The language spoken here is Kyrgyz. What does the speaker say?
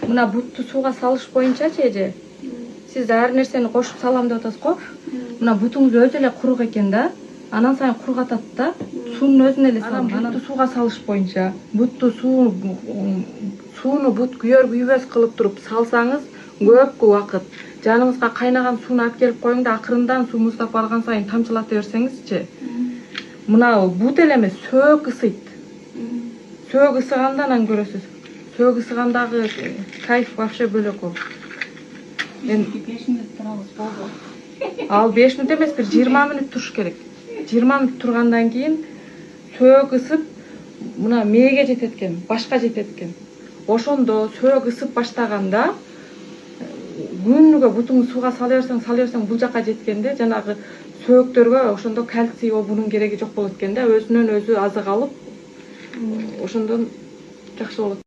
Мына бутты сууга салыш боюнчачы эже. Сиз ар нерсени кошуп салам деп атасыз го. Мына бутуңуз өзү эле курук экен да. Анан сайын кургатат да. Суунун өзүнө эле салам. Бутты сууга салыш боюнча бутты сууну бут күйөр күйбөс кылып туруп салсаңыз көп убакыт жаныңызга кайнаган сууну алып келип коюң да акырындан суу муздап барган сайын тамчылата берсеңизчи. Мына бут эле эмес, сөөк ысыйт. Сөөк ысыганда анан көрөсүз. Сөөк ысыгандагы кайф вообще бөлөк болот. 5 мүнөт турабыз болду. Ал 5 мүнөт эмес, бир 20 мүнөт туруш керек. 20 мүнөт тургандан кийин сөөк ысып, мына мээге жетет экен, башка жетет экен. Ошондо сөөк ысып баштаганда күнүгө бутуңду сууга сала берсең, бул жака жеткенде жанагы сөөктөргө ошондо кальций обунун кереги жок болот экен да, өзүнөн өзү азык алып, ошондон жакшы болот.